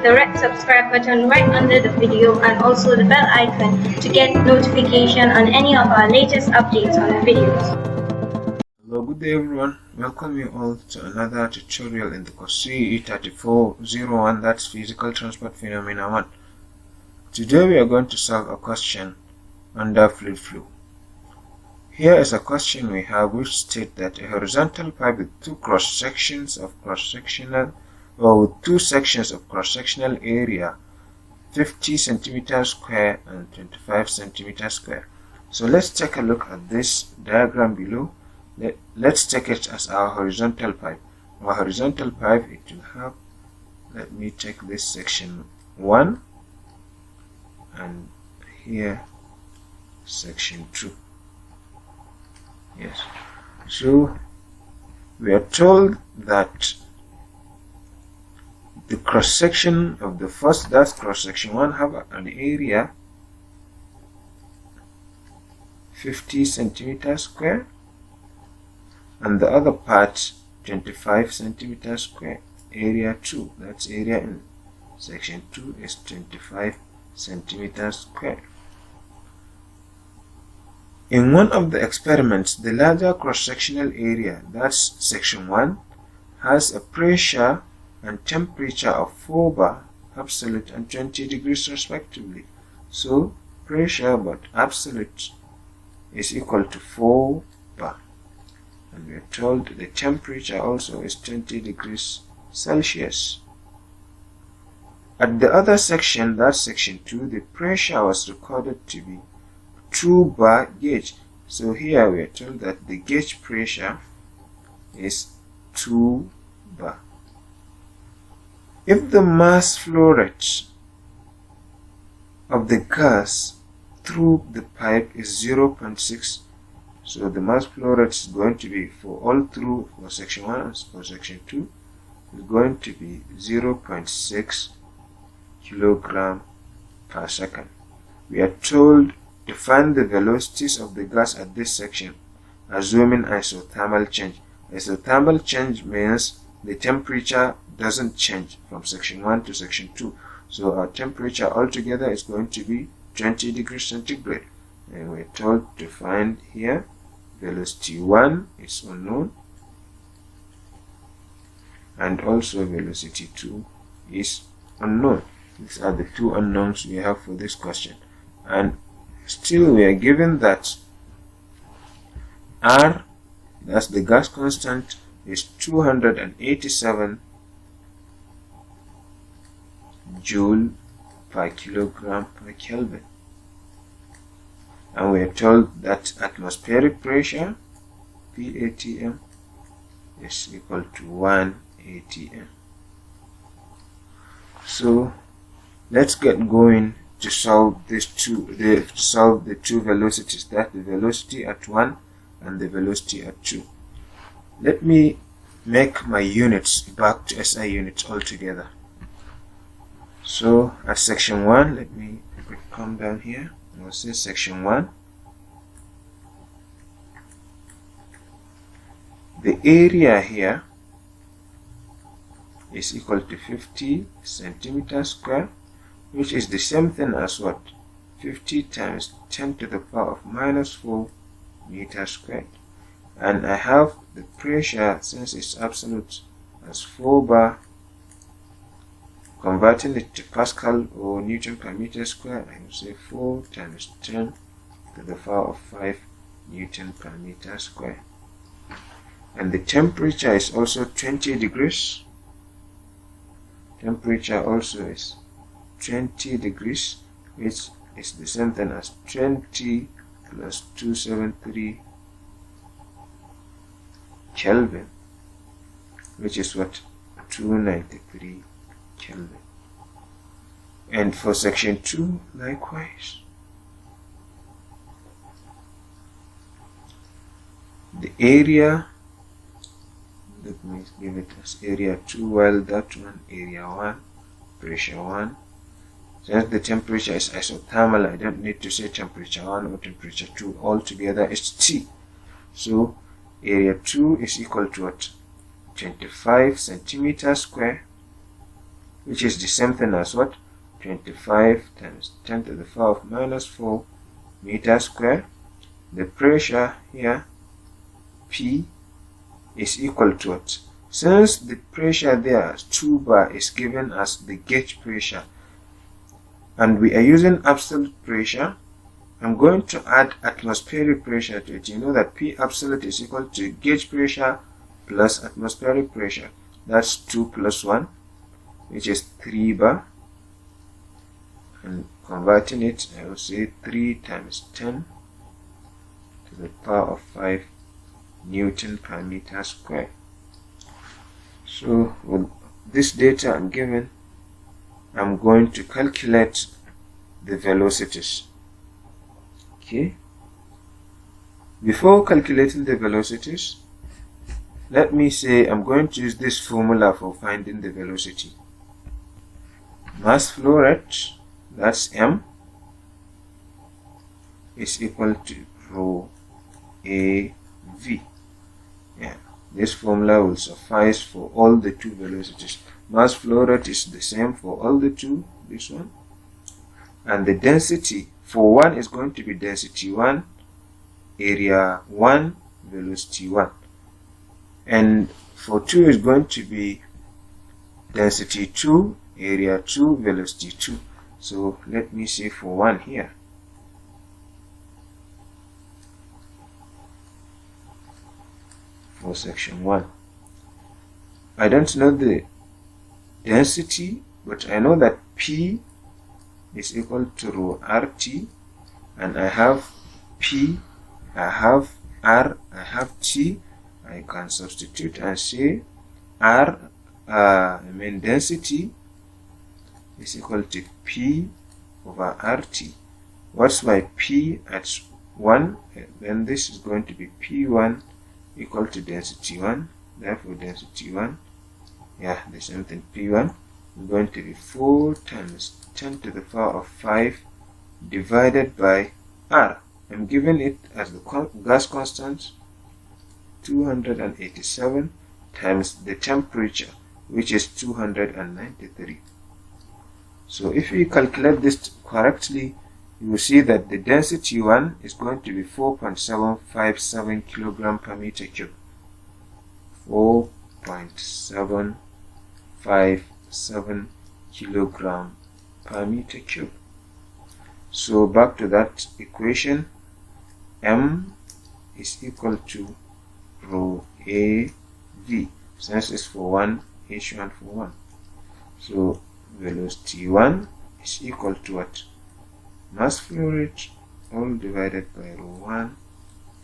click the red subscribe button right under the video and also the bell icon to get notification on any of our latest updates on the videos. Hello, good day everyone. Welcome you all to another tutorial in the course CE3401, that's Physical Transport Phenomena 1. Today we are going to solve a question under fluid flow. Here is a question we have which states that a horizontal pipe with two sections of cross-sectional area 50 centimeters square and 25 centimeters square. So let's take a look at this diagram below. Let's take it as our horizontal pipe. Our horizontal pipe, it will have, let me take this section 1 and here section 2. Yes, so we are told that the cross section of the first, that's cross section 1, have an area 50 centimeters square and the other part 25 centimeters square. Area 2, that's area in section 2, is 25 centimeters square. In one of the experiments, the larger cross-sectional area, that's section 1, has a pressure and temperature of 4 bar absolute and 20 degrees respectively. So pressure but absolute is equal to 4 bar. And we are told the temperature also is 20 degrees Celsius. At the other section, that's section 2, the pressure was recorded to be 2 bar gauge. So here we are told that the gauge pressure is 2 bar. If the mass flow rate of the gas through the pipe is 0.6, so the mass flow rate is going to be for all through for section 1 and for section 2 is going to be 0.6 kilogram per second. We are told to find the velocities of the gas at this section, assuming isothermal change. Isothermal change means the temperature doesn't change from section 1 to section 2. So our temperature altogether is going to be 20 degrees centigrade. And we're told to find here velocity 1 is unknown and also velocity 2 is unknown. These are the two unknowns we have for this question. And still we are given that R, that's the gas constant, is 287 joule per kilogram per Kelvin. And we are told that atmospheric pressure, PATM, is equal to 1 atm. So let's get going to solve the two velocities, that the velocity at 1 and the velocity at 2. Let me make my units back to SI units altogether. So at section 1, let me come down here and we'll say section 1. The area here is equal to 50 centimeters square, which is the same thing as what? 50 times 10 to the power of minus 4 meters squared. And I have the pressure, since it's absolute, as 4 bar. Converting it to Pascal or Newton per meter square, I will say 4 times 10 to the power of 5 Newton per meter square. And the temperature is also 20 degrees. Temperature also is 20 degrees, which is the same thing as 20 plus 273 Kelvin, which is what? 293 Kelvin. And for section 2, likewise, the area, let me give it as area 2, while that one area 1, pressure 1. Since the temperature is isothermal, I don't need to say temperature 1 or temperature 2. Altogether it's T. So area 2 is equal to what? 25 centimeters square which is the same thing as what? 25 times 10 to the power of minus 4 meters square. The pressure here, P, is equal to what? Since the pressure there, 2 bar, is given as the gauge pressure, and we are using absolute pressure, I'm going to add atmospheric pressure to it. You know that P absolute is equal to gauge pressure plus atmospheric pressure. That's 2 plus 1, which is 3 bar. And converting it, I will say 3 times 10 to the power of 5 Newton per meter square. So with this data I'm given, I'm going to calculate the velocities. Okay. Before calculating the velocities, let me say I'm going to use this formula for finding the velocity. Mass flow rate, that's M, is equal to rho AV. Yeah, this formula will suffice for all the two velocities. Mass flow rate is the same for all the two, this one. And the density for one is going to be density 1, area 1, velocity 1. And for 2 is going to be density 2, area 2, velocity 2. So let me say for 1 here. For section 1. I don't know the density, but I know that P is equal to rho RT, and I have P, I have R, I have T. I can substitute and say density is equal to P over RT. What's my P at 1? Then this is going to be P1 equal to density 1. Therefore density 1, yeah, the same thing, P1 is going to be 4 times 10 to the power of 5 divided by R. I'm giving it as the gas constant, 287, times the temperature, which is 293. So if we calculate this correctly, you will see that the density 1 is going to be 4.757 kilogram per meter cube. 4.757 kilogram per meter cube. So back to that equation, M is equal to rho AV, since it's for 1, H1 for 1. So velocity 1 is equal to what? Mass flow rate all divided by rho 1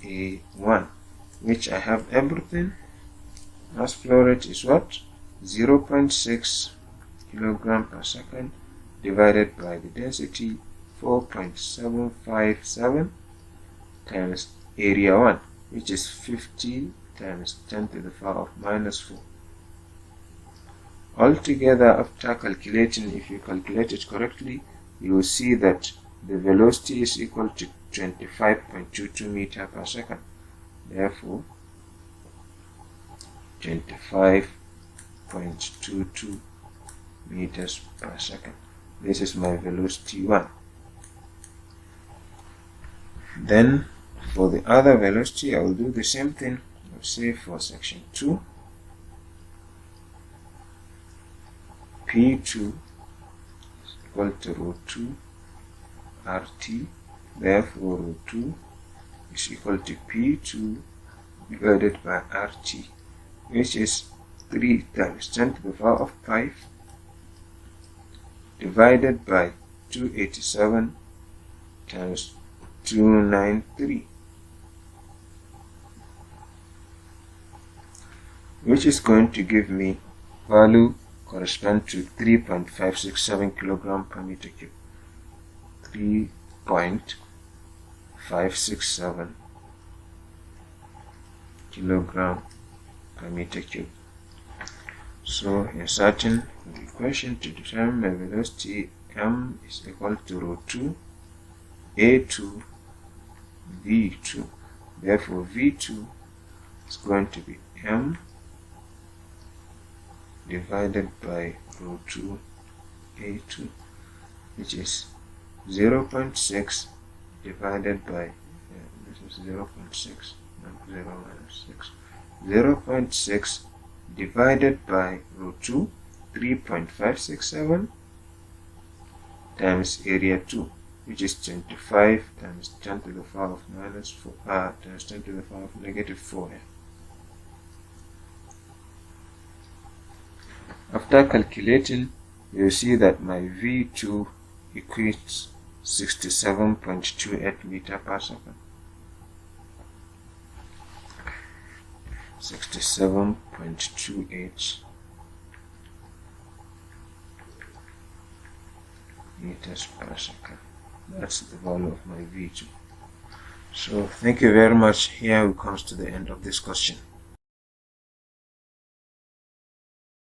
A1, which I have everything. Mass flow rate is what? 0.6 kilogram per second divided by the density 4.757 times area 1, which is 50 times 10 to the power of minus 4. Altogether, after calculating, if you calculate it correctly, you will see that the velocity is equal to 25.22 meters per second. Therefore, 25.22 meters per second. This is my velocity 1. Then for the other velocity, I will do the same thing. I'll say for section 2, P2 is equal to rho 2 RT. Therefore, rho 2 is equal to P2 divided by RT, which is 3 times 10 to the power of 5 divided by 287 times 293, which is going to give me value correspond to 3.567 kilogram per meter cube. 3.567 kilogram per meter cube. So inserting the equation to determine my velocity, M is equal to rho 2 A2 V2. Therefore V2 is going to be M divided by rho 2 A2, which is 0.6 divided by, this is 0.6, not 0 minus 6, 0.6 divided by root 2, 3.567 times area 2, which is 25 times 10 to the power of minus 4 times 10 to the power of negative 4. After calculating, you see that my V2 equates 67.28 meter per second. 67.28 meters per second. That's the value of my V2. So thank you very much. Here we comes to the end of this question.